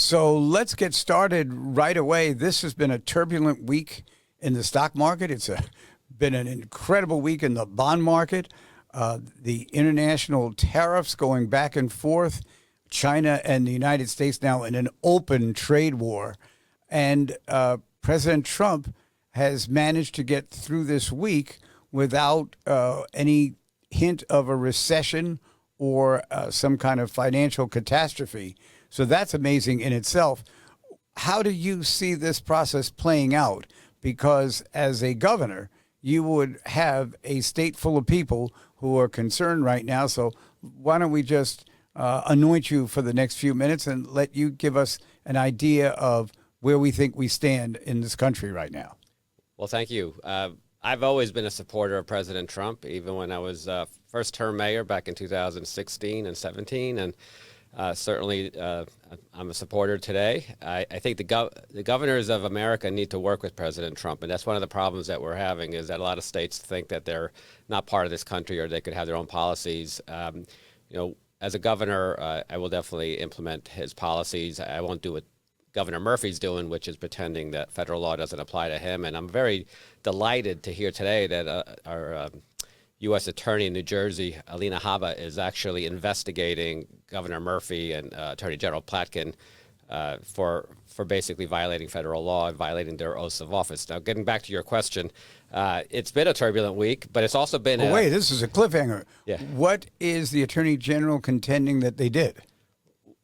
So let's get started right away. This has been a turbulent week in the stock market. Been an incredible week in the bond market. The international tariffs going back and forth. China and the United States now in an open trade war. And President Trump has managed to get through this week without any hint of a recession or some kind of financial catastrophe. So that's amazing in itself. How do you see this process playing out? Because as a governor, you would have a state full of people who are concerned right now. So why don't we just anoint you for the next few minutes and let you give us an idea of where we think we stand in this country right now. Well, thank you. I've always been a supporter of President Trump, even when I was first-term mayor back in 2016 and 17, and certainly I'm a supporter today. I think the governors of America need to work with President Trump, and that's one of the problems that we're having is that a lot of states think that they're not part of this country or they could have their own policies. As a governor, I will definitely implement his policies. I won't do what Governor Murphy's doing, which is pretending that federal law doesn't apply to him. And I'm very delighted to hear today that our U.S. Attorney in New Jersey, Alina Habba, is actually investigating Governor Murphy and Attorney General Platkin for basically violating federal law and violating their oaths of office. Now, getting back to your question, it's been a turbulent week, but it's also been wait, this is a cliffhanger. Yeah. What is the Attorney General contending that they did?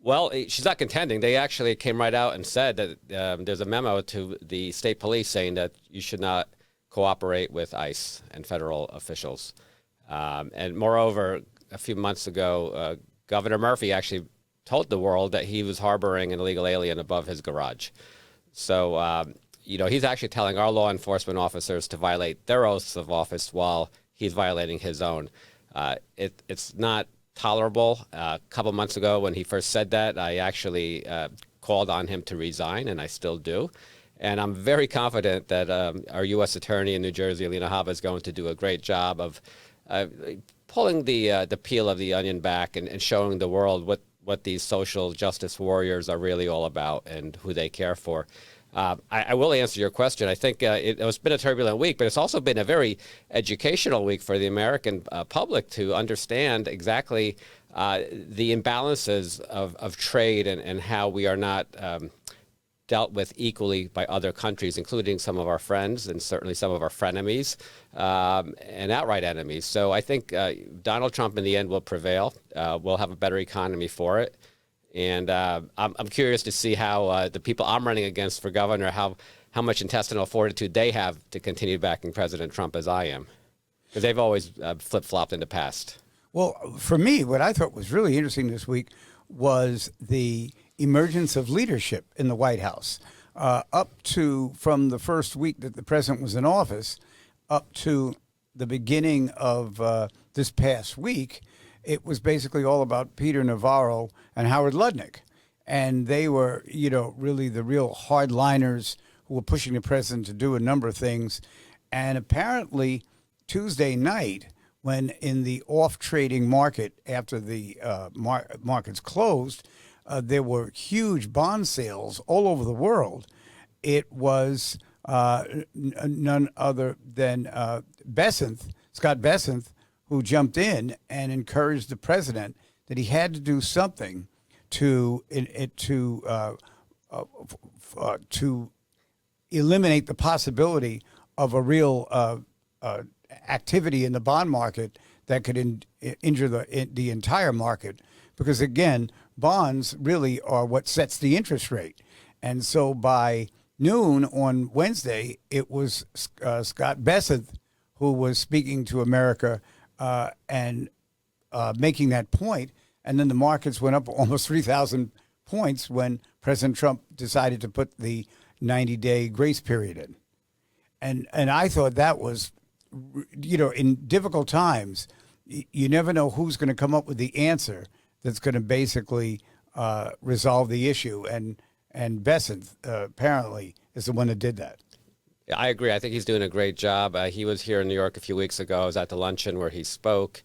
Well, she's not contending. They actually came right out and said that there's a memo to the state police saying that you should not cooperate with ICE and federal officials. And moreover, a few months ago, Governor Murphy actually told the world that he was harboring an illegal alien above his garage. So, he's actually telling our law enforcement officers to violate their oaths of office while he's violating his own. It's not tolerable. A couple months ago when he first said that, I actually called on him to resign, and I still do. And I'm very confident that our U.S. Attorney in New Jersey, Alina Habba, is going to do a great job of pulling the peel of the onion back and showing the world what these social justice warriors are really all about and who they care for. I will answer your question. I think it's been a turbulent week, but it's also been a very educational week for the American public to understand exactly the imbalances of trade and how we are not dealt with equally by other countries, including some of our friends and certainly some of our frenemies and outright enemies. So I think Donald Trump in the end will prevail. We'll have a better economy for it. And I'm curious to see how the people I'm running against for governor, how much intestinal fortitude they have to continue backing President Trump as I am, because they've always flip-flopped in the past. Well, for me, what I thought was really interesting this week was the emergence of leadership in the White House. From the first week that the president was in office up to the beginning of this past week, it was basically all about Peter Navarro and Howard Lutnick. And they were, really the real hardliners who were pushing the president to do a number of things. And apparently Tuesday night, when in the off-trading market after the markets closed, there were huge bond sales all over the world. It was none other than Scott Bessent, who jumped in and encouraged the president that he had to do something to eliminate the possibility of a real activity in the bond market that could injure the entire market. Because, again, bonds really are what sets the interest rate. And so by noon on Wednesday, it was Scott Bessent who was speaking to America and making that point. And then the markets went up almost 3,000 points when President Trump decided to put the 90-day grace period in. And I thought that was, in difficult times, you never know who's going to come up with the answer that's going to basically resolve the issue. And Bessent apparently is the one that did that. I agree. I think he's doing a great job. He was here in New York a few weeks ago. I was at the luncheon where he spoke.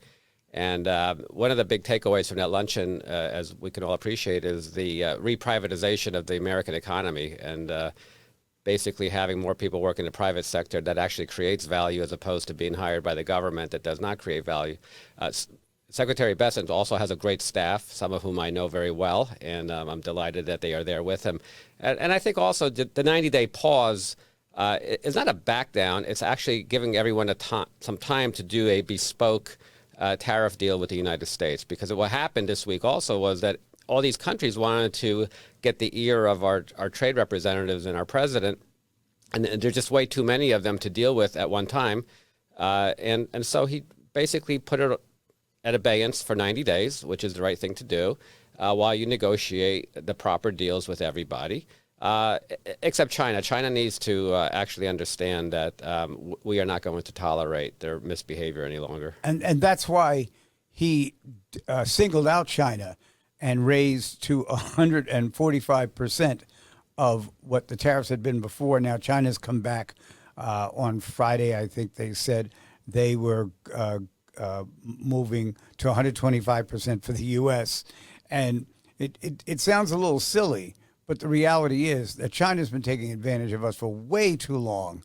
And one of the big takeaways from that luncheon, as we can all appreciate, is the reprivatization of the American economy and basically having more people work in the private sector that actually creates value as opposed to being hired by the government that does not create value. Secretary Bessent also has a great staff, some of whom I know very well, and I'm delighted that they are there with him. And I think also the 90-day pause is not a back down. It's actually giving everyone some time to do a bespoke tariff deal with the United States. Because what happened this week also was that all these countries wanted to get the ear of our trade representatives and our president, and there's just way too many of them to deal with at one time. And so he basically put it at abeyance for 90 days, which is the right thing to do, while you negotiate the proper deals with everybody, except China. China needs to actually understand that we are not going to tolerate their misbehavior any longer. And that's why he singled out China and raised to 145% of what the tariffs had been before. Now China's come back on Friday. I think they said they were moving to 125% for the U.S. And it sounds a little silly, but the reality is that China's been taking advantage of us for way too long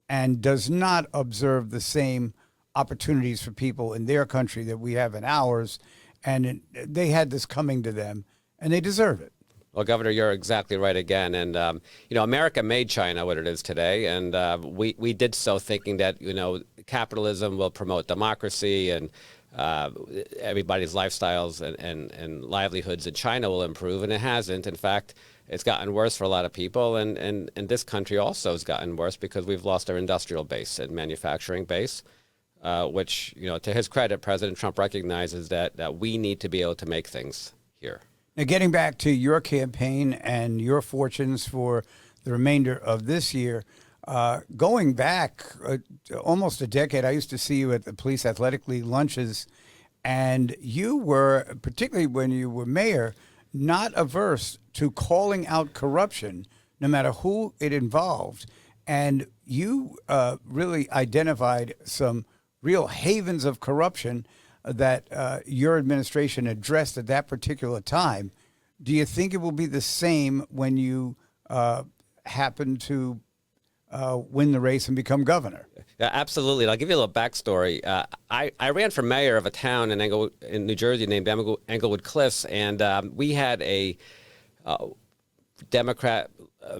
and does not observe the same opportunities for people in their country that we have in ours. And they had this coming to them, and they deserve it. Well, Governor, you're exactly right again. And, America made China what it is today. And we did so thinking that, capitalism will promote democracy and everybody's lifestyles and livelihoods in China will improve. And it hasn't. In fact, it's gotten worse for a lot of people. And this country also has gotten worse because we've lost our industrial base and manufacturing base. Which, to his credit, President Trump recognizes that we need to be able to make things here. Now, getting back to your campaign and your fortunes for the remainder of this year, going back almost a decade, I used to see you at the Police Athletic League lunches, and you were, particularly when you were mayor, not averse to calling out corruption, no matter who it involved. And you really identified some real havens of corruption that your administration addressed at that particular time. Do you think it will be the same when you happen to win the race and become governor? Yeah, absolutely. And I'll give you a little backstory. I ran for mayor of a town in New Jersey named Englewood Cliffs, and we had a Democrat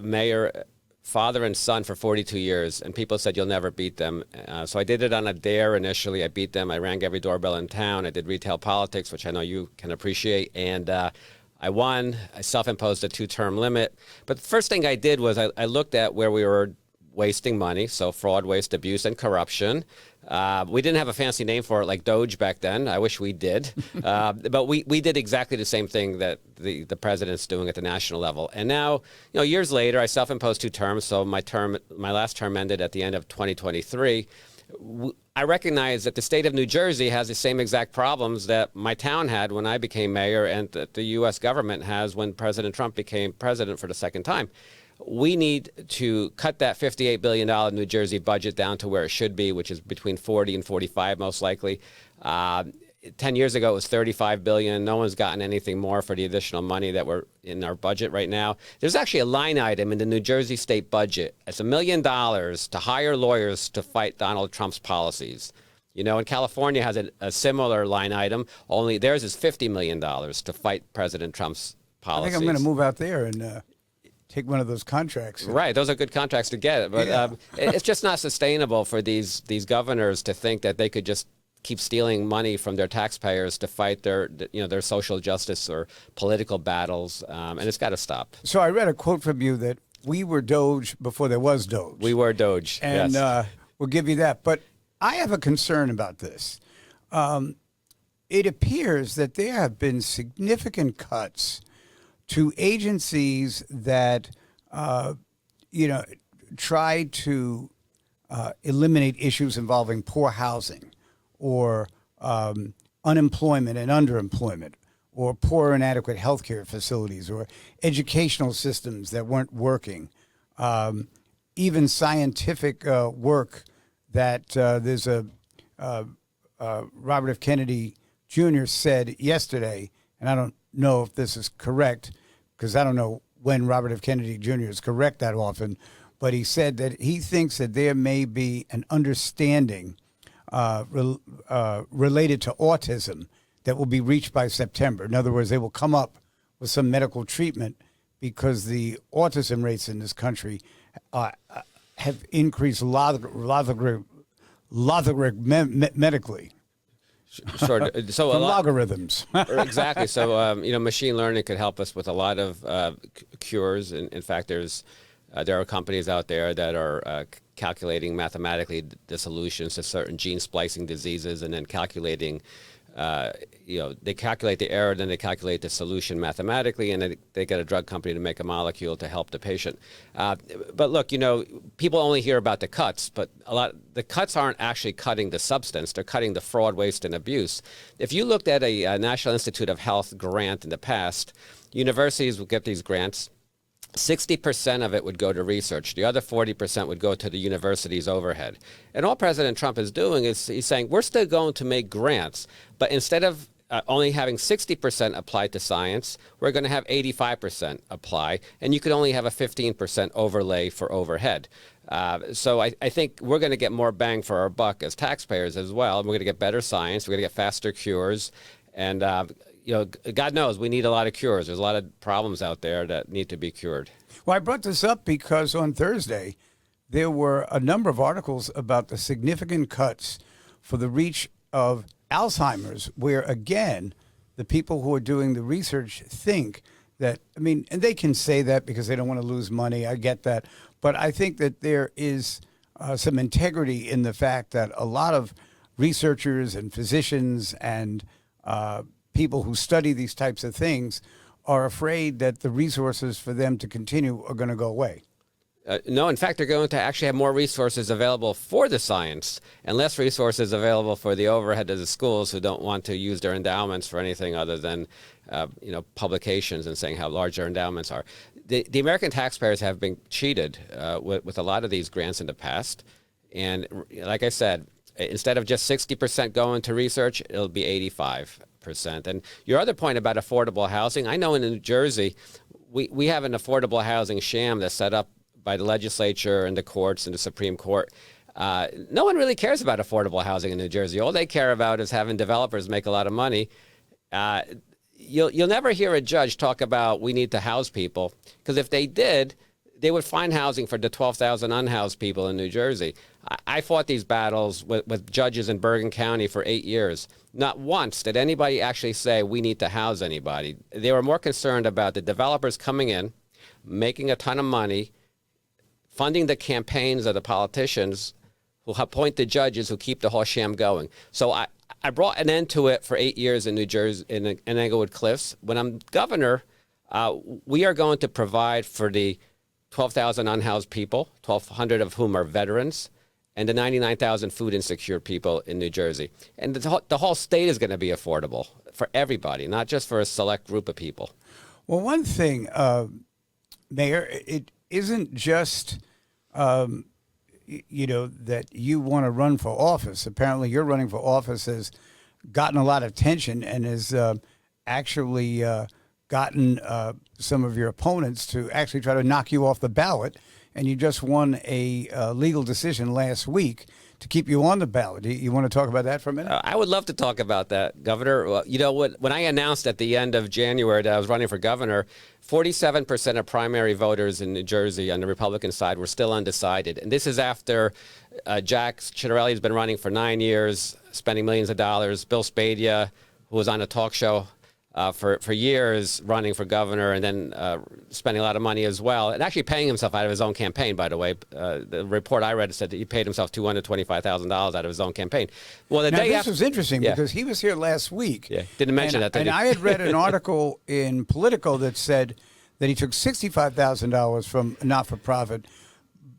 mayor, father and son, for 42 years, and people said, you'll never beat them. So I did it on a dare initially. I beat them. I rang every doorbell in town. I did retail politics, which I know you can appreciate, and I won. I self-imposed a 2-term limit. But the first thing I did was I looked at where we were wasting money, so fraud, waste, abuse, and corruption. We didn't have a fancy name for it like Doge back then. I wish we did. But we did exactly the same thing that the president's doing at the national level. And now, years later, I self-imposed 2 terms, so my last term ended at the end of 2023. I recognize that the state of New Jersey has the same exact problems that my town had when I became mayor and that the U.S. government has when President Trump became president for the second time. We need to cut that $58 billion New Jersey budget down to where it should be, which is between 40 and 45 most likely. 10 years ago, it was $35 billion. No one's gotten anything more for the additional money that we're in our budget right now. There's actually a line item in the New Jersey state budget. It's $1 million to hire lawyers to fight Donald Trump's policies. And California has a similar line item, only theirs is $50 million to fight President Trump's policies. I think I'm going to move out there and take one of those contracts. Right, those are good contracts to get, but it's just not sustainable for these governors to think that they could just keep stealing money from their taxpayers to fight their social justice or political battles, and it's got to stop. So I read a quote from you that we were Doge before there was Doge. We were Doge, and yes. We'll give you that. But I have a concern about this. It appears that there have been significant cuts to agencies that, try to eliminate issues involving poor housing or unemployment and underemployment or poor and inadequate healthcare facilities or educational systems that weren't working, even scientific work that there's a Robert F. Kennedy Jr. said yesterday, and I don't know if this is correct because I don't know when Robert F. Kennedy Jr. is correct that often, but he said that he thinks that there may be an understanding related to autism that will be reached by September. In other words, they will come up with some medical treatment because the autism rates in this country have increased medically. Sure. So From logarithms. Exactly. So machine learning could help us with a lot of cures. In fact, there are companies out there that are calculating mathematically the solutions to certain gene splicing diseases, and then calculating. They calculate the error, then they calculate the solution mathematically, and then they get a drug company to make a molecule to help the patient. But look, people only hear about the cuts, but the cuts aren't actually cutting the substance; they're cutting the fraud, waste, and abuse. If you looked at a National Institute of Health grant in the past, universities would get these grants. 60% of it would go to research. The other 40% would go to the university's overhead. And all President Trump is doing is he's saying, we're still going to make grants, but instead of only having 60% applied to science, we're going to have 85% apply, and you could only have a 15% overlay for overhead. So I think we're going to get more bang for our buck as taxpayers as well. We're going to get better science. We're going to get faster cures. And God knows we need a lot of cures. There's a lot of problems out there that need to be cured. Well, I brought this up because on Thursday, there were a number of articles about the significant cuts for the reach of Alzheimer's, where, again, the people who are doing the research think that, and they can say that because they don't want to lose money. I get that. But I think that there is some integrity in the fact that a lot of researchers and physicians and people who study these types of things are afraid that the resources for them to continue are going to go away. No, in fact, they're going to actually have more resources available for the science and less resources available for the overhead of the schools who don't want to use their endowments for anything other than publications and saying how large their endowments are. The American taxpayers have been cheated with a lot of these grants in the past. And like I said, instead of just 60% going to research, it'll be 85%. And your other point about affordable housing, I know in New Jersey, we have an affordable housing sham that's set up by the legislature and the courts and the Supreme Court. No one really cares about affordable housing in New Jersey. All they care about is having developers make a lot of money. You'll never hear a judge talk about we need to house people, because if they did, they would find housing for the 12,000 unhoused people in New Jersey. I fought these battles with judges in Bergen County for 8 years. Not once did anybody actually say we need to house anybody. They were more concerned about the developers coming in, making a ton of money, funding the campaigns of the politicians who appoint the judges who keep the whole sham going. So I brought an end to it for 8 years in New Jersey, in Englewood Cliffs. When I'm governor, we are going to provide for the 12,000 unhoused people, 1,200 of whom are veterans, and the 99,000 food insecure people in New Jersey. And the whole state is going to be affordable for everybody, not just for a select group of people. Well, one thing, Mayor, it isn't just, that you want to run for office. Apparently your running for office has gotten a lot of attention and has actually gotten some of your opponents to actually try to knock you off the ballot. And you just won a legal decision last week to keep you on the ballot. You want to talk about that for a minute? I would love to talk about that, Governor. Well, when I announced at the end of January that I was running for governor, 47% of primary voters in New Jersey on the Republican side were still undecided. And this is after Jack Ciattarelli has been running for 9 years, spending millions of dollars. Bill Spadia, who was on a talk show for years running for governor, and then spending a lot of money as well, and actually paying himself out of his own campaign, by the way. The report I read said that he paid himself $225,000 out of his own campaign. Well, this was interesting because he was here last week. Yeah, didn't mention that. And I had read an article in Politico that said that he took $65,000 from a not-for-profit,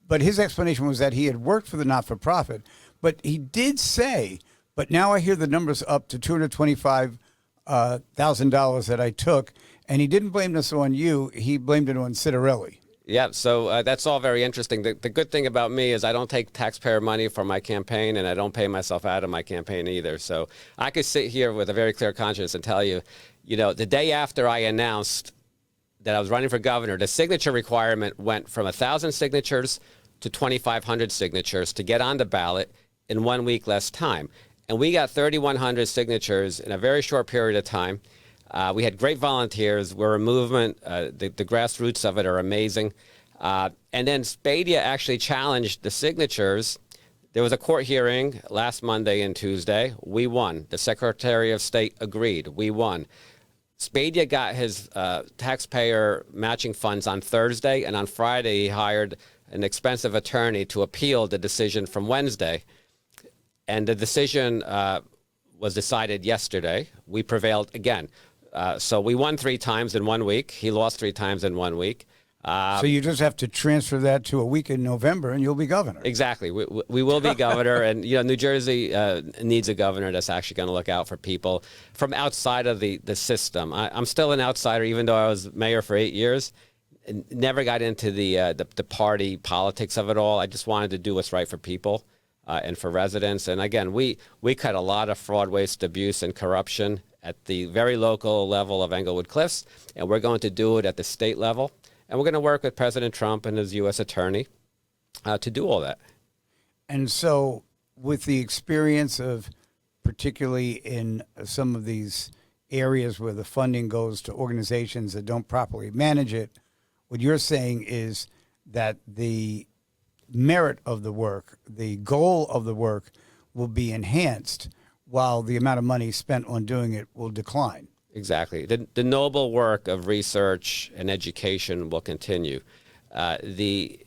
but his explanation was that he had worked for the not-for-profit. But he did say, but now I hear the numbers up to $225,000 that I took, and he didn't blame this on you. He blamed it on Ciattarelli. Yeah, so that's all very interesting. The good thing about me is I don't take taxpayer money for my campaign, and I don't pay myself out of my campaign either. So I could sit here with a very clear conscience and tell you, the day after I announced that I was running for governor, the signature requirement went from 1,000 signatures to 2,500 signatures to get on the ballot in 1 week less time. And we got 3,100 signatures in a very short period of time. We had great volunteers. We're a movement. The grassroots of it are amazing. And then Spadia actually challenged the signatures. There was a court hearing last Monday and Tuesday. We won. The Secretary of State agreed. We won. Spadia got his taxpayer matching funds on Thursday, and on Friday he hired an expensive attorney to appeal the decision from Wednesday. And the decision was decided yesterday. We prevailed again. So we won 3 times in 1 week. He lost 3 times in 1 week. So you just have to transfer that to a week in November, and you'll be governor. Exactly. We will be governor. And, New Jersey needs a governor that's actually going to look out for people from outside of the system. I'm still an outsider, even though I was mayor for 8 years. And never got into the party politics of it all. I just wanted to do what's right for people and for residents. And, again, we cut a lot of fraud, waste, abuse, and corruption at the very local level of Englewood Cliffs, and we're going to do it at the state level. And we're going to work with President Trump and his U.S. attorney to do all that. And so with the experience of, particularly in some of these areas where the funding goes to organizations that don't properly manage it, what you're saying is that the merit of the work, the goal of the work will be enhanced while the amount of money spent on doing it will decline. Exactly. The noble work of research and education will continue. The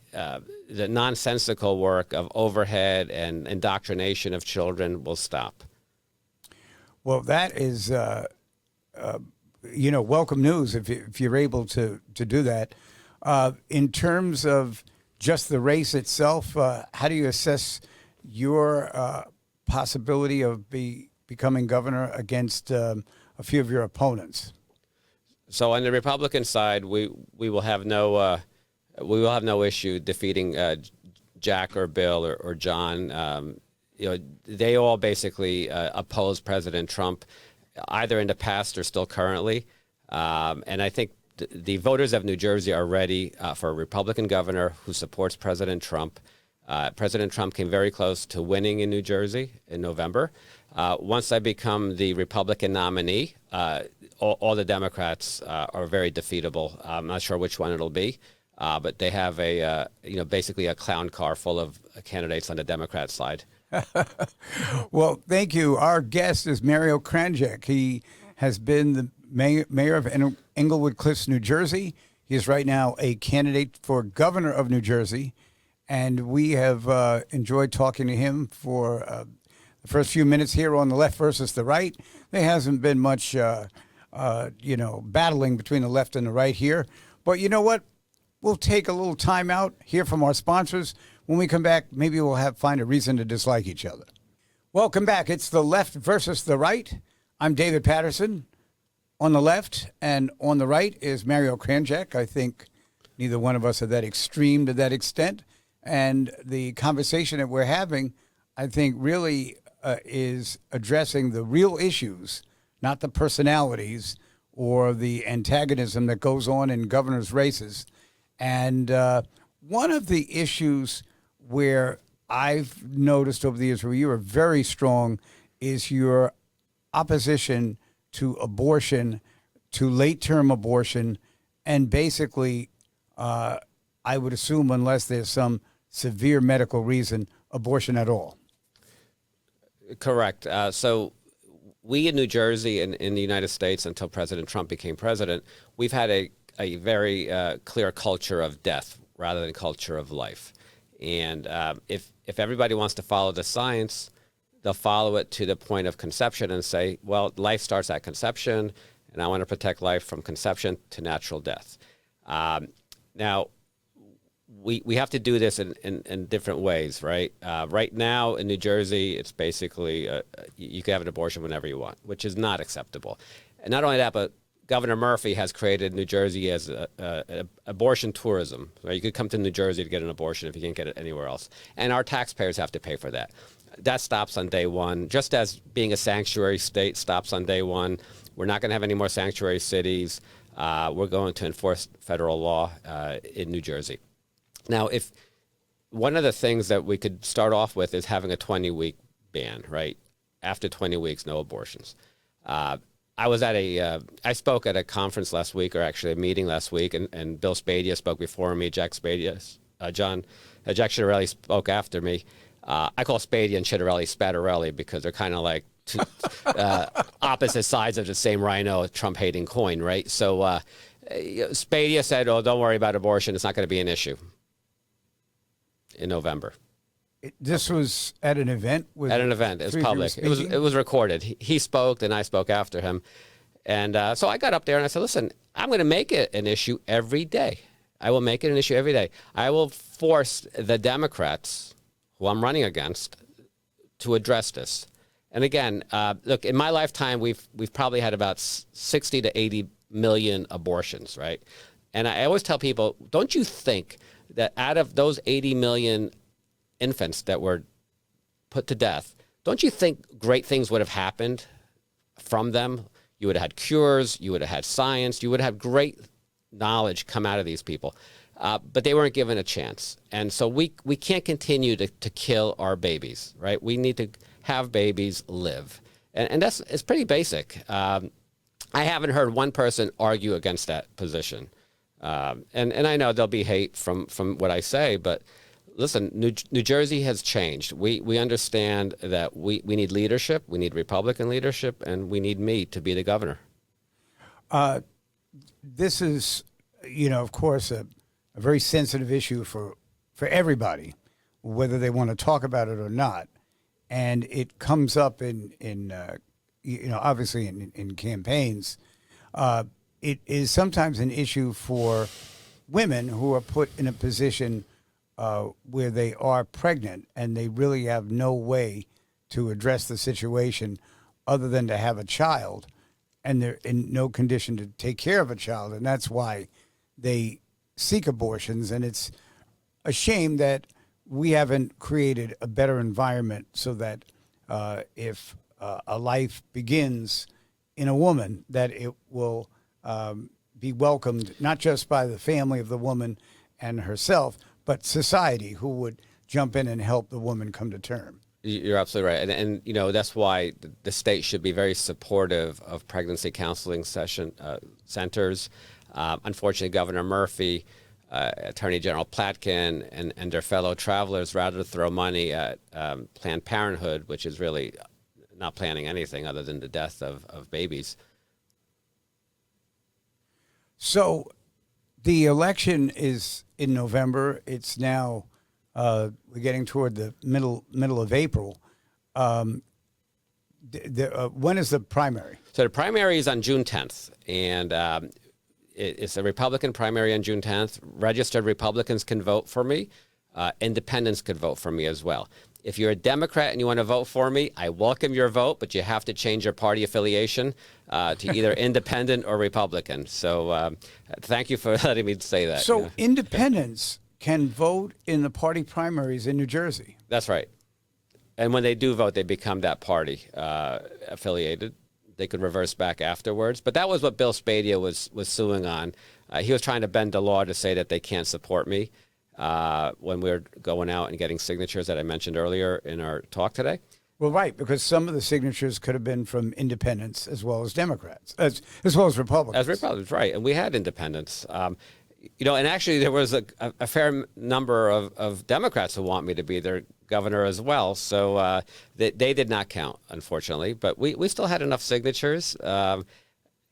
nonsensical work of overhead and indoctrination of children will stop. Well, that is, welcome news if you're able to do that. In terms of just the race itself, how do you assess your possibility of becoming governor against a few of your opponents? So on the Republican side, we will have no issue defeating Jack or Bill or John. They all basically oppose President Trump, either in the past or still currently. And I think the voters of New Jersey are ready for a Republican governor who supports President Trump. President Trump came very close to winning in New Jersey in November. Once I become the Republican nominee, all the Democrats are very defeatable. I'm not sure which one it'll be, but they have basically a clown car full of candidates on the Democrat side. Well, thank you. Our guest is Mario Kranjac. He has been the mayor of Englewood Cliffs, New Jersey. He is right now a candidate for governor of New Jersey. And we have enjoyed talking to him for the first few minutes here on the left versus the right. There hasn't been much, battling between the left and the right here. But you know what? We'll take a little time out, hear from our sponsors. When we come back, maybe we'll find a reason to dislike each other. Welcome back. It's the left versus the right. I'm David Paterson. On the left and on the right is Mario Kranjac. I think neither one of us are that extreme to that extent. And the conversation that we're having, I think, really is addressing the real issues, not the personalities or the antagonism that goes on in governors' races. And one of the issues where I've noticed over the years where you are very strong is your opposition to abortion, to late-term abortion, and basically, I would assume, unless there's some severe medical reason, abortion at all. Correct. So we in New Jersey and in the United States, until President Trump became president, we've had a very clear culture of death rather than culture of life. And if everybody wants to follow the science, they'll follow it to the point of conception and say, well, life starts at conception, and I want to protect life from conception to natural death. Now, we have to do this in different ways, right? Right now in New Jersey, it's basically you can have an abortion whenever you want, which is not acceptable. And not only that, but Governor Murphy has created New Jersey as abortion tourism. Right? You could come to New Jersey to get an abortion if you can't get it anywhere else. And our taxpayers have to pay for that. That stops on day one, just as being a sanctuary state stops on day one. We're not going to have any more sanctuary cities. We're going to enforce federal law in New Jersey. Now, if one of the things that we could start off with is having a 20-week ban, right? After 20 weeks, no abortions. I spoke at a conference last week, or actually a meeting last week, and Bill Spadia spoke before me. Jack Ciattarelli spoke after me. I call Spadia and Ciattarelli Spattarelli because they're kind of like two, opposite sides of the same rhino, Trump-hating coin, right? So Spadia said, "Oh, don't worry about abortion; it's not going to be an issue." In November. This was at an event? At an event. It was public. It was recorded. He spoke, and I spoke after him. And so I got up there and I said, listen, I'm going to make it an issue every day. I will make it an issue every day. I will force the Democrats, who I'm running against, to address this. And again, look, in my lifetime, we've probably had about 60 to 80 million abortions, right? And I always tell people, don't you think that out of those 80 million infants that were put to death, don't you think great things would have happened from them? You would have had cures, you would have had science, you would have had great knowledge come out of these people. But they weren't given a chance. And so we can't continue to kill our babies, right? We need to have babies live. And it's pretty basic. I haven't heard one person argue against that position. And I know there'll be hate from what I say, but listen, New Jersey has changed. We understand that we need leadership, we need Republican leadership, and we need me to be the governor. This is, of course, a very sensitive issue for everybody, whether they want to talk about it or not. And it comes up in obviously in campaigns. It is sometimes an issue for women who are put in a position where they are pregnant and they really have no way to address the situation other than to have a child, and they're in no condition to take care of a child, and that's why they seek abortions. And it's a shame that we haven't created a better environment so that if a life begins in a woman, that it will be welcomed not just by the family of the woman and herself, but society, who would jump in and help the woman come to term. You're absolutely right. And that's why the state should be very supportive of pregnancy counseling centers. Unfortunately, Governor Murphy, Attorney General Platkin, and their fellow travelers rather throw money at Planned Parenthood, which is really not planning anything other than the death of babies. So the election is in November. It's now we're getting toward the middle of April. When is the primary? So the primary is on June 10th, and it's a Republican primary on June 10th. Registered Republicans can vote for me. Independents could vote for me as well. If you're a Democrat and you want to vote for me, I welcome your vote, but you have to change your party affiliation to either independent or Republican. So thank you for letting me say that. So independents can vote in the party primaries in New Jersey. That's right. And when they do vote, they become that party affiliated. They could reverse back afterwards. But that was what Bill Spadia was suing on. He was trying to bend the law to say that they can't support me when we're going out and getting signatures that I mentioned earlier in our talk today. Well, right, because some of the signatures could have been from independents as well as Democrats, as well as Republicans. As Republicans, right. And we had independents. And actually there was a fair number of Democrats who want me to be their governor as well. So they did not count, unfortunately. But we still had enough signatures. And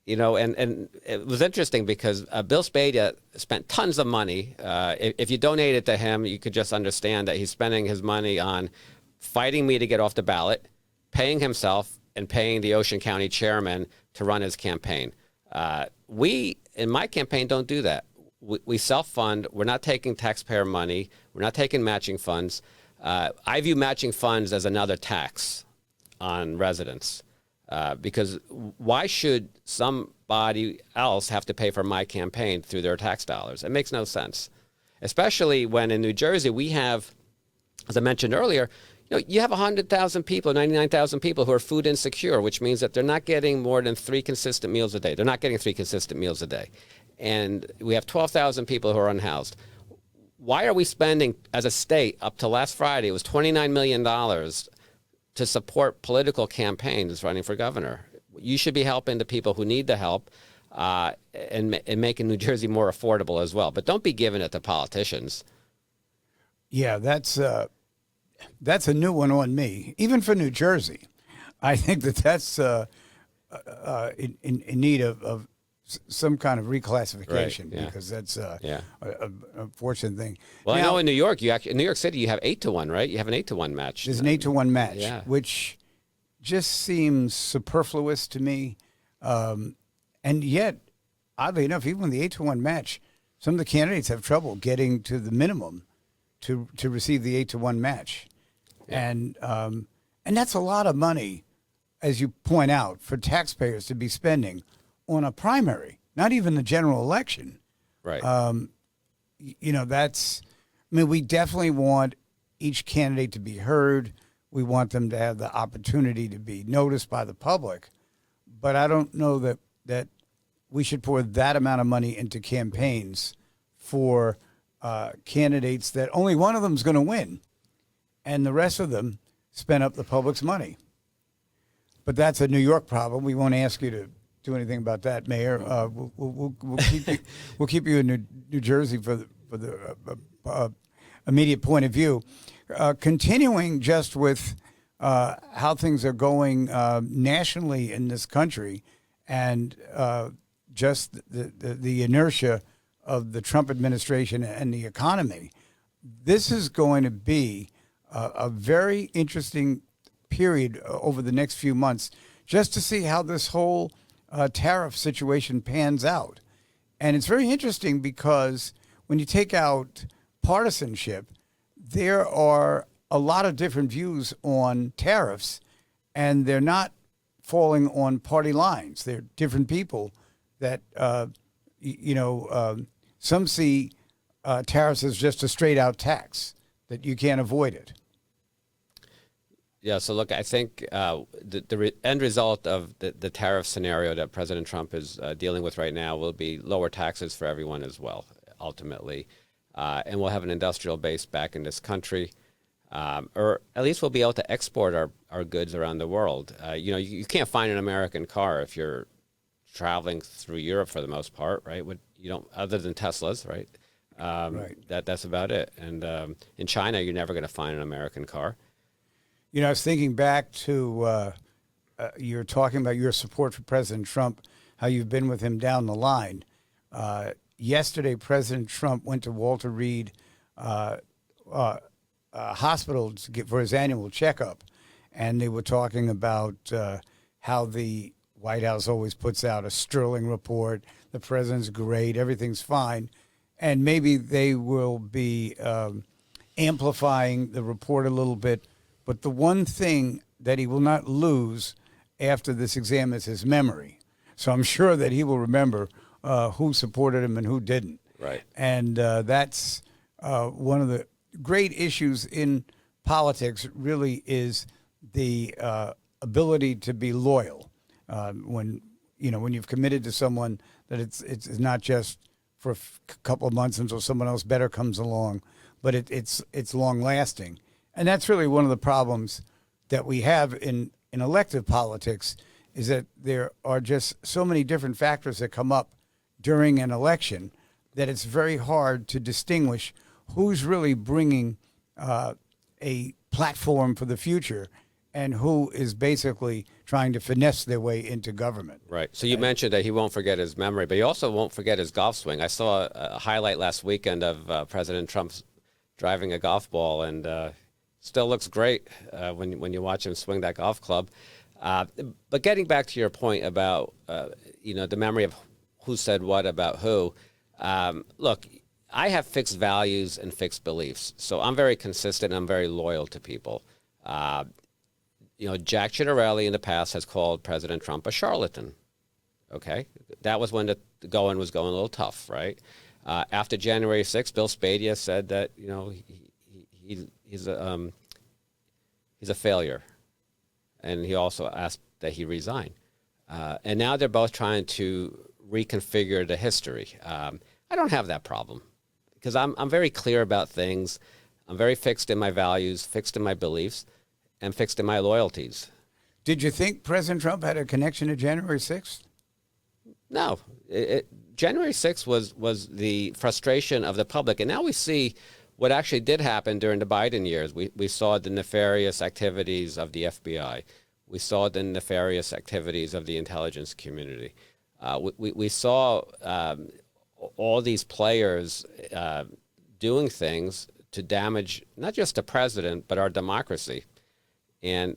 it was interesting because Bill Spadia spent tons of money. If you donated to him, you could just understand that he's spending his money on fighting me to get off the ballot, paying himself, and paying the Ocean County chairman to run his campaign. We, in my campaign, don't do that. We self-fund. We're not taking taxpayer money. We're not taking matching funds. I view matching funds as another tax on residents. Because why should somebody else have to pay for my campaign through their tax dollars? It makes no sense, especially when in New Jersey we have, as I mentioned earlier, you have 100,000 people, 99,000 people who are food insecure, which means that they're not getting more than 3 consistent meals a day. They're not getting 3 consistent meals a day. And we have 12,000 people who are unhoused. Why are we spending, as a state, up to last Friday, it was $29 million to support political campaigns running for governor? You should be helping the people who need the help and making New Jersey more affordable as well. But don't be giving it to politicians. Yeah, that's a new one on me, even for New Jersey. I think that's in need of some kind of reclassification, right, yeah. because that's yeah. a unfortunate thing. Well, now, I know in New York, in New York City, you have 8-1, right? You have an 8-1 match. There's an 8-1 match, yeah. which just seems superfluous to me. And yet, oddly enough, even with the 8-1 match, some of the candidates have trouble getting to the minimum to receive the 8-1 match. Yeah. And that's a lot of money, as you point out, for taxpayers to be spending on a primary, not even the general election. Right. We definitely want each candidate to be heard. We want them to have the opportunity to be noticed by the public. But I don't know that we should pour that amount of money into campaigns for candidates that only one of them is going to win, and the rest of them spend up the public's money. But that's a New York problem. We won't ask you to do anything about that, Mayor. We'll keep you in New Jersey for the immediate point of view. Continuing just with how things are going nationally in this country, and just the inertia of the Trump administration and the economy. This is going to be a very interesting period over the next few months, just to see how this whole tariff situation pans out. And it's very interesting because when you take out partisanship, there are a lot of different views on tariffs, and they're not falling on party lines. They're different people that, some see tariffs as just a straight out tax, that you can't avoid it. Yeah, so look, I think the end result of the tariff scenario that President Trump is dealing with right now will be lower taxes for everyone as well, ultimately. And we'll have an industrial base back in this country, or at least we'll be able to export our goods around the world. You can't find an American car if you're traveling through Europe for the most part, right? Other than Teslas, right? Right. That's about it. And in China, you're never going to find an American car. I was thinking back to you're talking about your support for President Trump, how you've been with him down the line. Yesterday, President Trump went to Walter Reed Hospital for his annual checkup, and they were talking about how the White House always puts out a sterling report. The president's great. Everything's fine. And maybe they will be amplifying the report a little bit. But the one thing that he will not lose after this exam is his memory. So I'm sure that he will remember who supported him and who didn't. Right. And that's one of the great issues in politics, really, is the ability to be loyal. When you've committed to someone, that it's not just for a couple of months until someone else better comes along, but it's long lasting. And that's really one of the problems that we have in elective politics, is that there are just so many different factors that come up during an election that it's very hard to distinguish who's really bringing a platform for the future and who is basically trying to finesse their way into government. Right. So you mentioned that he won't forget his memory, but he also won't forget his golf swing. I saw a highlight last weekend of President Trump driving a golf ball, and still looks great when you watch him swing that golf club. But getting back to your point about the memory of who said what about who, look, I have fixed values and fixed beliefs, so I'm very consistent. I'm very loyal to people. Jack Ciattarelli in the past has called President Trump a charlatan. Okay, that was when the going was going a little tough, right? After January 6th, Bill Spadia said that he's a failure, and he also asked that he resign. And now they're both trying to reconfigure the history. I don't have that problem because I'm very clear about things. I'm very fixed in my values, fixed in my beliefs, and fixed in my loyalties. Did you think President Trump had a connection to January 6th? No. January 6th was the frustration of the public. And now we see what actually did happen during the Biden years. We saw the nefarious activities of the FBI. We saw the nefarious activities of the intelligence community. We saw all these players doing things to damage not just the president, but our democracy. And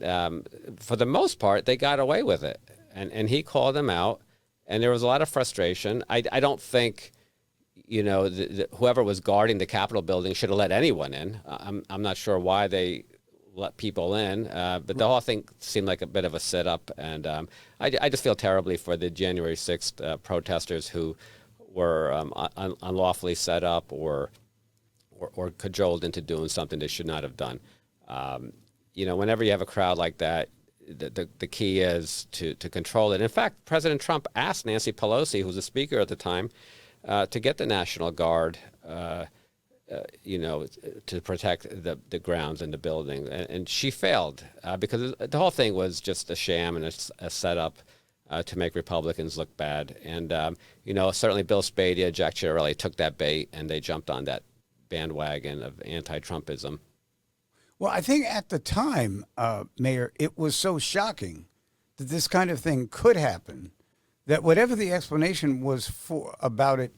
for the most part, they got away with it. And he called them out. And there was a lot of frustration. I don't think, whoever was guarding the Capitol building should have let anyone in. I'm not sure why they let people in, but the whole thing seemed like a bit of a sit-up. And I just feel terribly for the January 6th protesters who were unlawfully set up or cajoled into doing something they should not have done. Whenever you have a crowd like that, the key is to control it. In fact, President Trump asked Nancy Pelosi, who was the speaker at the time, to get the National Guard, to protect the grounds and the building. And she failed because the whole thing was just a sham and a setup to make Republicans look bad. And, certainly Bill Spadia, Jack Ciattarelli took that bait and they jumped on that bandwagon of anti-Trumpism. Well, I think at the time, Mayor, it was so shocking that this kind of thing could happen that whatever the explanation was for about it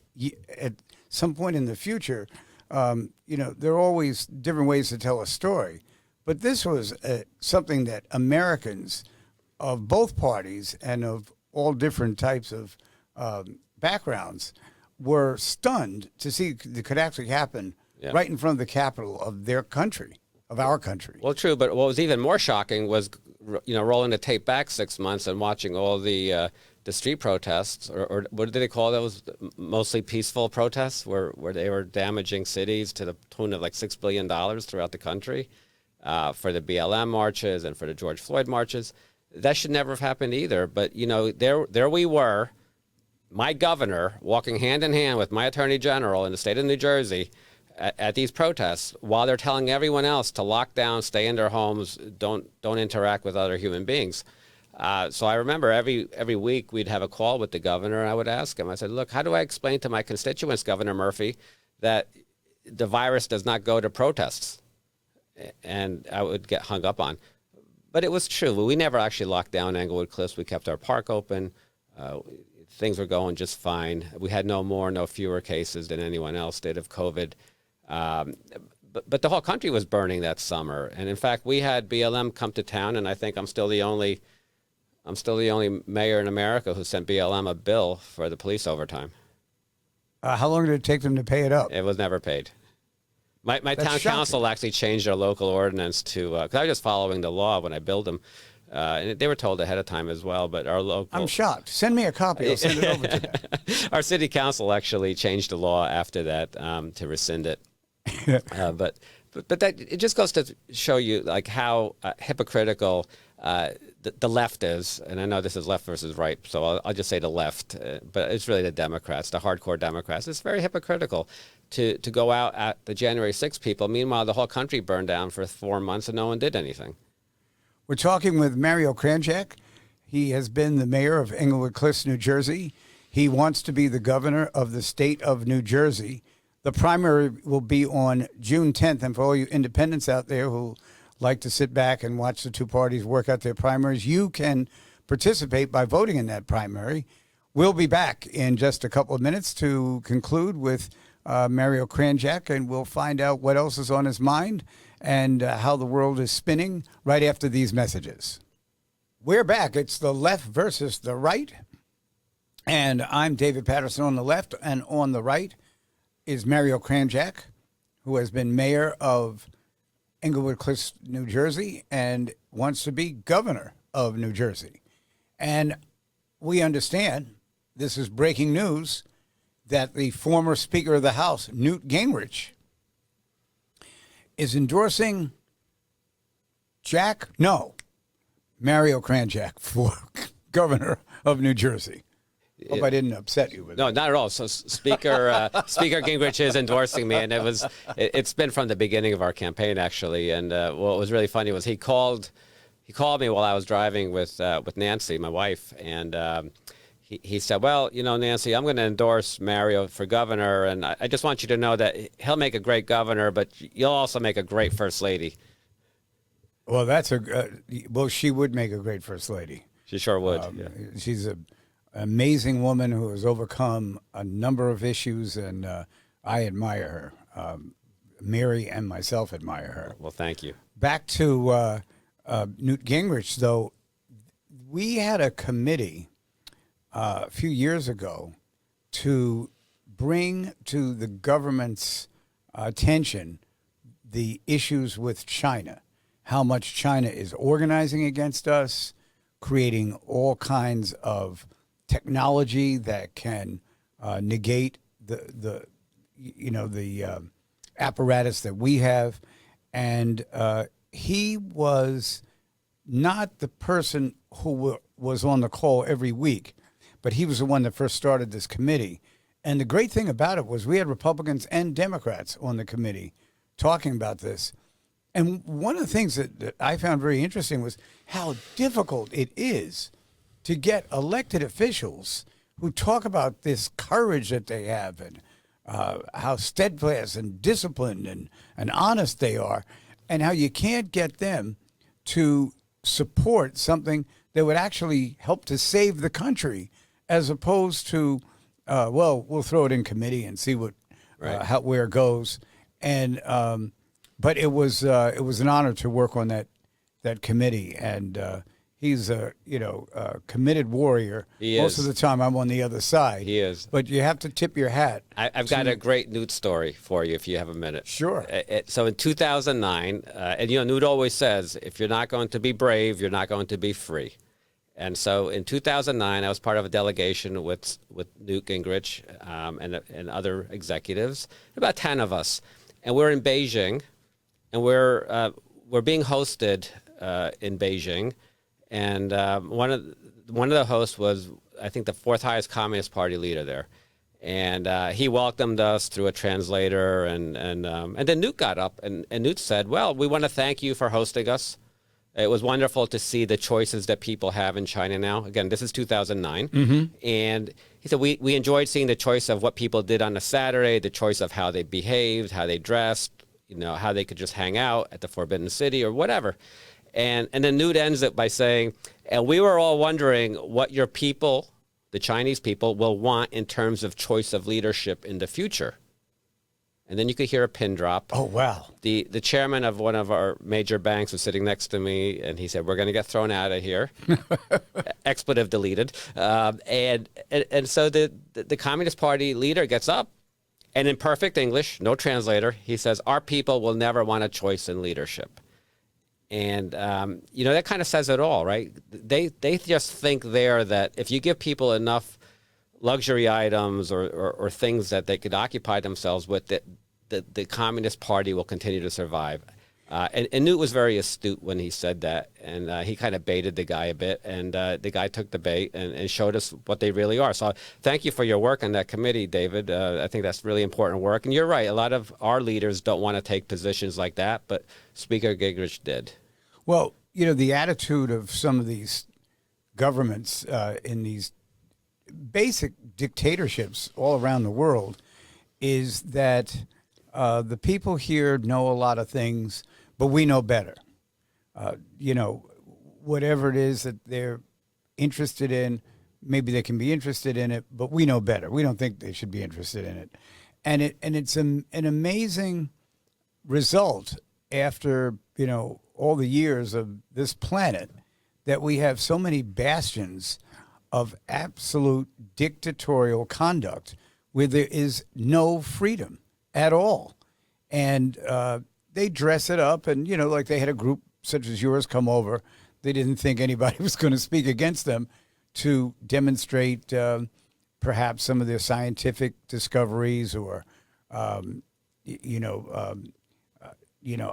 at some point in the future, there are always different ways to tell a story. But this was something that Americans of both parties and of all different types of backgrounds were stunned to see that could actually happen right in front of the Capitol of their country. Of our country. Well, true, but what was even more shocking was, rolling the tape back 6 months and watching all the street protests, or what did they call those? Mostly peaceful protests, where they were damaging cities to the tune of like $6 billion throughout the country for the BLM marches and for the George Floyd marches. That should never have happened either. But there we were, my governor walking hand in hand with my attorney general in the state of New Jersey. At these protests, while they're telling everyone else to lock down, stay in their homes, don't interact with other human beings. So I remember every week we'd have a call with the governor, and I would ask him. I said, "Look, how do I explain to my constituents, Governor Murphy, that the virus does not go to protests?" And I would get hung up on. But it was true. We never actually locked down Englewood Cliffs. We kept our park open. Things were going just fine. We had no fewer cases than anyone else did of COVID. But the whole country was burning that summer, and in fact, we had BLM come to town, and I think I'm still the only mayor in America who sent BLM a bill for the police overtime. How long did it take them to pay it up? It was never paid. My town council actually changed their local ordinance to because I was just following the law when I billed them. And they were told ahead of time as well, but our local... I'm shocked. Send me a copy. I'll send it over to you. Our city council actually changed the law after that to rescind it. But that it just goes to show you like how hypocritical the left is. And I know this is left versus right, so I'll just say the left. But it's really the Democrats, the hardcore Democrats. It's very hypocritical to go out at the January 6th people. Meanwhile, the whole country burned down for 4 months and no one did anything. We're talking with Mario Kranjac. He has been the mayor of Englewood Cliffs, New Jersey. He wants to be the governor of the state of New Jersey. The primary will be on June 10th. And for all you independents out there who like to sit back and watch the two parties work out their primaries, you can participate by voting in that primary. We'll be back in just a couple of minutes to conclude with Mario Kranjac, and we'll find out what else is on his mind and how the world is spinning right after these messages. We're back. It's the left versus the right. And I'm David Paterson on the left, and on the right is Mario Kranjac, who has been mayor of Englewood Cliffs, New Jersey. And wants to be governor of New Jersey. And we understand, this is breaking news, that the former Speaker of the House, Newt Gingrich, is endorsing Mario Kranjac for governor of New Jersey. Hope I didn't upset you with No, that. not at all. So Speaker Gingrich is endorsing me, and it's been from the beginning of our campaign, actually. And what was really funny was he called me while I was driving with Nancy, my wife, and he said, "Well, Nancy, I'm going to endorse Mario for governor, and I just want you to know that he'll make a great governor, but you'll also make a great first lady." Well, she would make a great first lady. She sure would. Yeah. She's an amazing woman who has overcome a number of issues, and I admire her. Mary and myself admire her. Well, thank you. Back to Newt Gingrich, though, we had a committee a few years ago to bring to the government's attention the issues with China, how much China is organizing against us, creating all kinds of technology that can negate the apparatus that we have. And he was not the person who was on the call every week, but he was the one that first started this committee. And the great thing about it was we had Republicans and Democrats on the committee talking about this. And one of the things that I found very interesting was how difficult it is to get elected officials who talk about this courage that they have and how steadfast and disciplined and honest they are, and how you can't get them to support something that would actually help to save the country, as opposed to, we'll throw it in committee and see where it goes. And but it was an honor to work on that committee, and he's a committed warrior. He Most is. of the time, I'm on the other side. He is. But you have to tip your hat. I've got a great Newt story for you if you have a minute. Sure. So in 2009, and Newt always says, if you're not going to be brave, you're not going to be free. And so in 2009, I was part of a delegation with Newt Gingrich and other executives, about 10 of us, and we're in Beijing, and we're being hosted in Beijing, and one of the hosts was, I think, the fourth highest Communist Party leader there, and he welcomed us through a translator, and then Newt got up and Newt said, "Well, we want to thank you for hosting us. It was wonderful to see the choices that people have in China now." Again, this is 2009. Mm-hmm. And he said, we enjoyed seeing the choice of what people did on a Saturday, the choice of how they behaved, how they dressed, how they could just hang out at the Forbidden City or whatever. And then Newt ends it by saying, "And we were all wondering what your people, the Chinese people, will want in terms of choice of leadership in the future." And then you could hear a pin drop. Oh, wow. The chairman of one of our major banks was sitting next to me, and he said, "We're going to get thrown out of here." Expletive deleted. And so the Communist Party leader gets up, and in perfect English, no translator, he says, "Our people will never want a choice in leadership." And, that kind of says it all, right? They just think there that if you give people enough luxury items or things that they could occupy themselves with, that the Communist Party will continue to survive. And Newt was very astute when he said that, and he kind of baited the guy a bit, and the guy took the bait and showed us what they really are. So thank you for your work on that committee, David. I think that's really important work. And you're right, a lot of our leaders don't want to take positions like that, but Speaker Gingrich did. Well, the attitude of some of these governments in these basic dictatorships all around the world is that the people here know a lot of things, but we know better. Whatever it is that they're interested in, maybe they can be interested in it, but we know better. We don't think they should be interested in it. And it's an amazing result after, all the years of this planet that we have so many bastions of absolute dictatorial conduct where there is no freedom at all. And they dress it up, and, like they had a group such as yours come over. They didn't think anybody was going to speak against them to demonstrate perhaps some of their scientific discoveries or,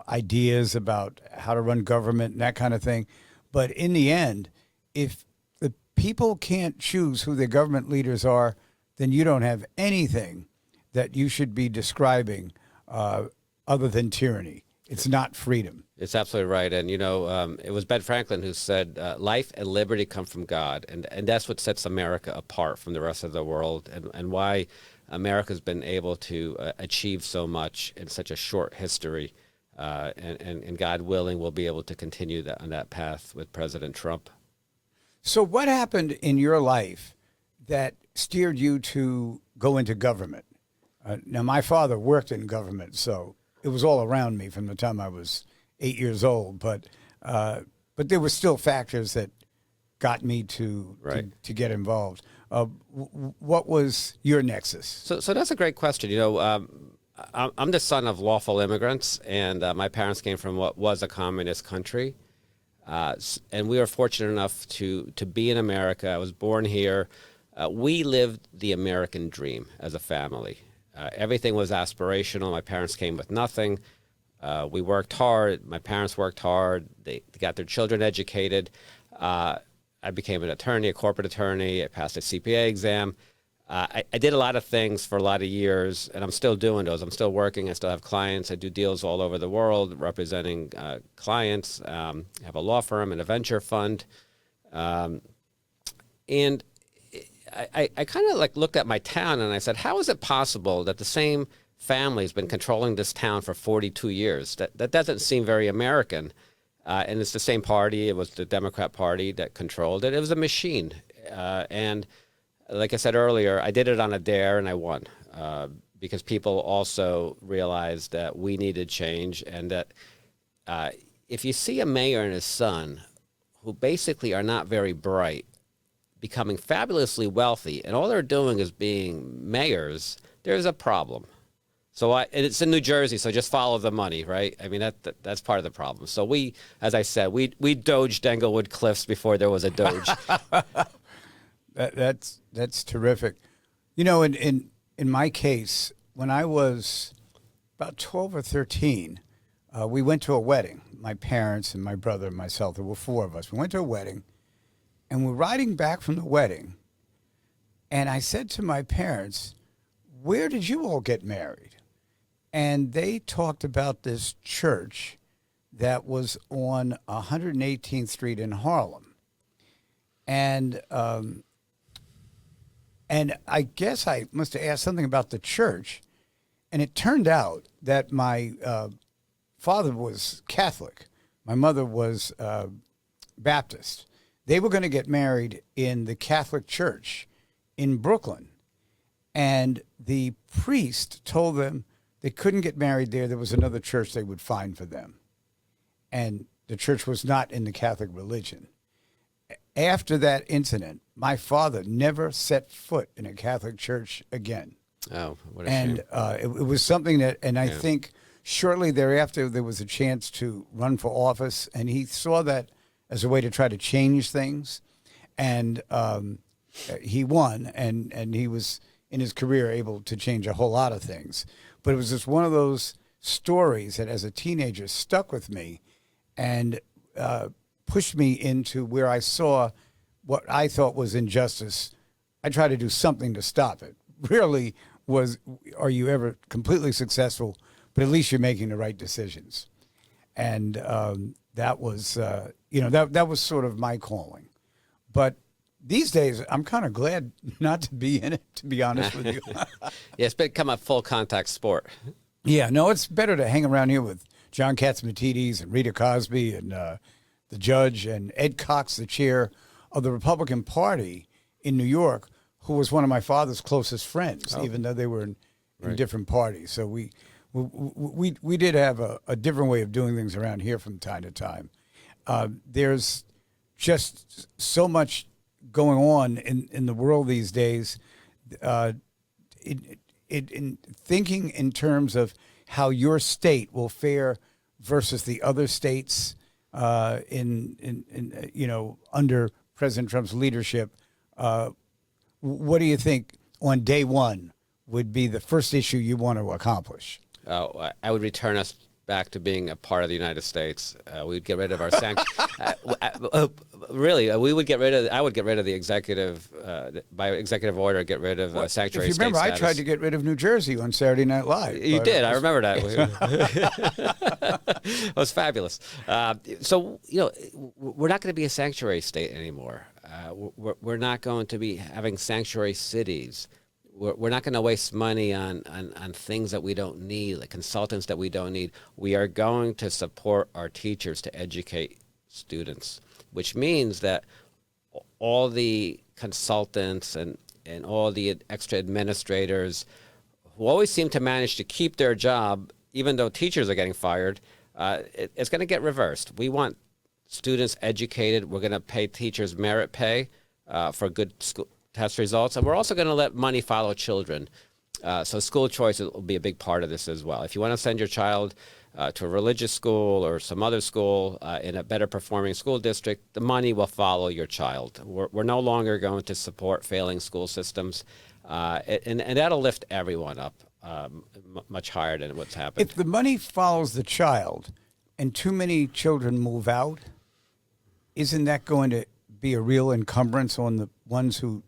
ideas about how to run government and that kind of thing. But in the end, if the people can't choose who their government leaders are, then you don't have anything that you should be describing other than tyranny. It's not freedom. It's absolutely right. And, it was Ben Franklin who said, life and liberty come from God. And that's what sets America apart from the rest of the world and why America's been able to achieve so much in such a short history. And God willing, we'll be able to continue on that path with President Trump. So what happened in your life that steered you to go into government? Now, my father worked in government, so it was all around me from the time I was 8 years old. But there were still factors that got me to get involved. What was your nexus? So that's a great question. I'm the son of lawful immigrants, and my parents came from what was a communist country. And we were fortunate enough to be in America. I was born here. We lived the American dream as a family. Everything was aspirational. My parents came with nothing. We worked hard. My parents worked hard. They got their children educated. I became an attorney, a corporate attorney. I passed a CPA exam. I did a lot of things for a lot of years, and I'm still doing those. I'm still working. I still have clients. I do deals all over the world representing clients. I have a law firm and a venture fund. And I kind of looked at my town and I said, how is it possible that the same family has been controlling this town for 42 years? That doesn't seem very American. And it's the same party. It was the Democrat Party that controlled it. It was a machine. And like I said earlier, I did it on a dare and I won because people also realized that we needed change and that if you see a mayor and his son who basically are not very bright, becoming fabulously wealthy, and all they're doing is being mayors, there's a problem. So and it's in New Jersey, so just follow the money, right? I mean, that's part of the problem. So we, as I said, we doged Englewood Cliffs before there was a Doge. That's terrific. In my case, when I was about 12 or 13, we went to a wedding. My parents and my brother and myself, there were four of us. We went to a wedding, and we're riding back from the wedding, and I said to my parents, where did you all get married? And they talked about this church that was on 118th Street in Harlem. And I guess I must have asked something about the church, and it turned out that my father was Catholic. My mother was Baptist. They were going to get married in the Catholic Church in Brooklyn. And the priest told them they couldn't get married there. There was another church they would find for them. And the church was not in the Catholic religion. After that incident, my father never set foot in a Catholic church again. Oh, what a shame. And it was something that, and I think shortly thereafter, there was a chance to run for office, and he saw that as a way to try to change things. And he won, and he was, in his career, able to change a whole lot of things. But it was just one of those stories that, as a teenager, stuck with me and pushed me into where I saw what I thought was injustice. I tried to do something to stop it. Rarely are you ever completely successful, but at least you're making the right decisions. And that was, that was sort of my calling. But these days, I'm kind of glad not to be in it, to be honest with you. Yeah, it's become a full contact sport. Yeah, no, it's better to hang around here with John Catsimatidis and Rita Cosby and the judge and Ed Cox, the chair of the Republican Party in New York, who was one of my father's closest friends, even though they were in different parties. So we did have a different way of doing things around here from time to time. There's just so much going on in the world these days, in thinking in terms of how your state will fare versus the other states. under President Trump's leadership. What do you think on day one would be the first issue you want to accomplish? I would return us back to being a part of the United States. We'd get rid of our sanctions. Really, we would get rid of. I would get rid of the executive by executive order. Get rid of sanctuary If you remember, state I status. tried to get rid of New Jersey on Saturday Night Live. You did. I remember that. It was fabulous. So we're not going to be a sanctuary state anymore. We're not going to be having sanctuary cities. We're not going to waste money on things that we don't need, like consultants that we don't need. We are going to support our teachers to educate students, which means that all the consultants and all the extra administrators who always seem to manage to keep their job, even though teachers are getting fired, it's going to get reversed. We want students educated. We're going to pay teachers merit pay for good school test results, and we're also going to let money follow children. So school choice will be a big part of this as well. If you want to send your child to a religious school or some other school in a better performing school district, the money will follow your child. We're no longer going to support failing school systems, and that'll lift everyone up much higher than what's happened. If the money follows the child and too many children move out, isn't that going to be a real encumbrance on the ones who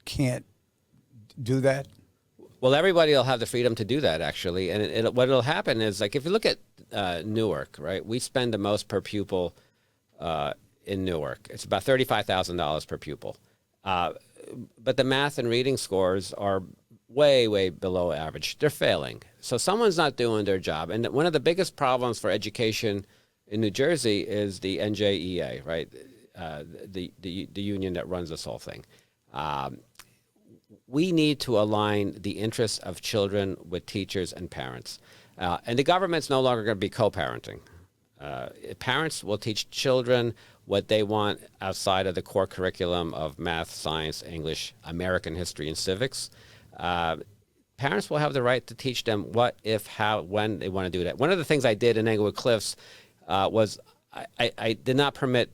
can't do that? Well, everybody will have the freedom to do that, actually. And what will happen is, like, if you look at Newark, right, we spend the most per pupil in Newark. It's about $35,000 per pupil. But the math and reading scores are way, way below average. They're failing. So someone's not doing their job. And one of the biggest problems for education in New Jersey is the NJEA, right, the union that runs this whole thing. We need to align the interests of children with teachers and parents. And the government's no longer going to be co-parenting. Parents will teach children what they want outside of the core curriculum of math, science, English, American history, and civics. Parents will have the right to teach them what, if, how, when they want to do that. One of the things I did in Englewood Cliffs was I did not permit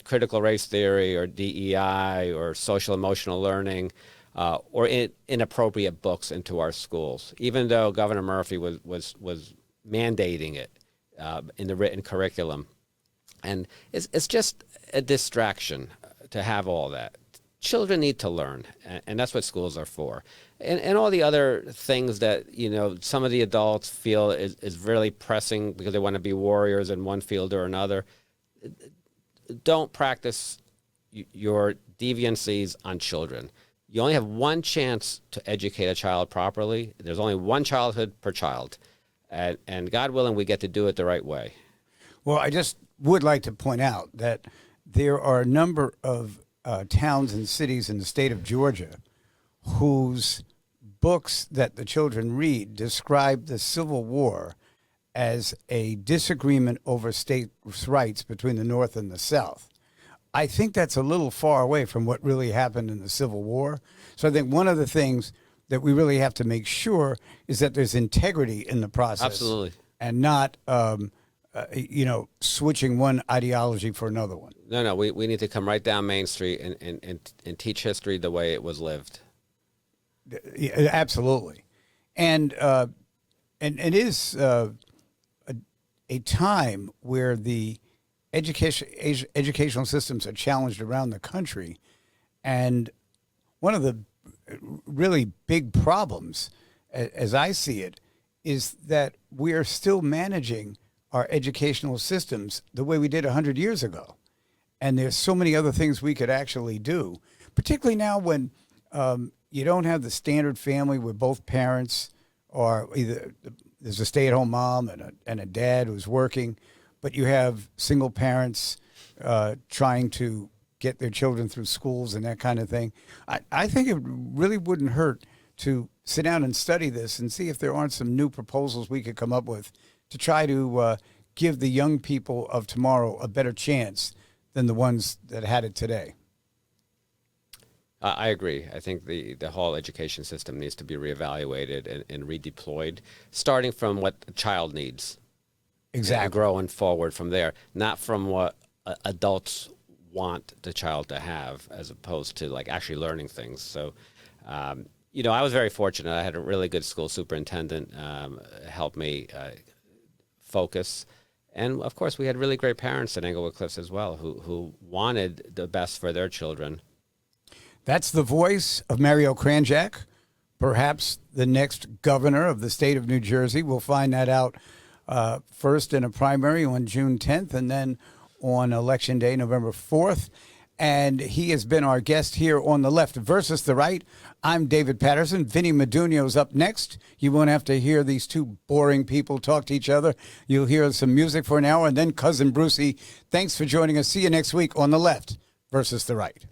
critical race theory or DEI or social emotional learning or inappropriate books into our schools, even though Governor Murphy was mandating it in the written curriculum. And it's just a distraction to have all that. Children need to learn, and that's what schools are for. And all the other things that, some of the adults feel is really pressing because they want to be warriors in one field or another. Don't practice your deviancies on children. You only have one chance to educate a child properly. There's only one childhood per child. And God willing, we get to do it the right way. Well, I just would like to point out that there are a number of towns and cities in the state of Georgia whose books that the children read describe the Civil War as a disagreement over states' rights between the North and the South. I think that's a little far away from what really happened in the Civil War. So I think one of the things that we really have to make sure is that there's integrity in the process. Absolutely. And not, switching one ideology for another one. No, we need to come right down Main Street and teach history the way it was lived. Yeah, absolutely. And it is a time where the educational systems are challenged around the country. And one of the really big problems, as I see it, is that we are still managing our educational systems the way we did 100 years ago. And there's so many other things we could actually do, particularly now when you don't have the standard family where both parents are either there's a stay-at-home mom and a dad who's working, but you have single parents trying to get their children through schools and that kind of thing. I think it really wouldn't hurt to sit down and study this and see if there aren't some new proposals we could come up with to try to give the young people of tomorrow a better chance than the ones that had it today. I agree. I think the whole education system needs to be reevaluated and redeployed, starting from what a child needs. Exactly. And growing forward from there, not from what adults want the child to have, as opposed to like actually learning things. So, I was very fortunate. I had a really good school superintendent help me focus. And of course, we had really great parents at Englewood Cliffs as well, who wanted the best for their children. That's the voice of Mario Kranjac, perhaps the next governor of the state of New Jersey. We'll find that out first in a primary on June 10th and then on Election Day, November 4th. And he has been our guest here on the left versus the right. I'm David Paterson. Vinny Medunio's up next. You won't have to hear these two boring people talk to each other. You'll hear some music for an hour, and then Cousin Brucey. Thanks for joining us. See you next week on the left versus the right.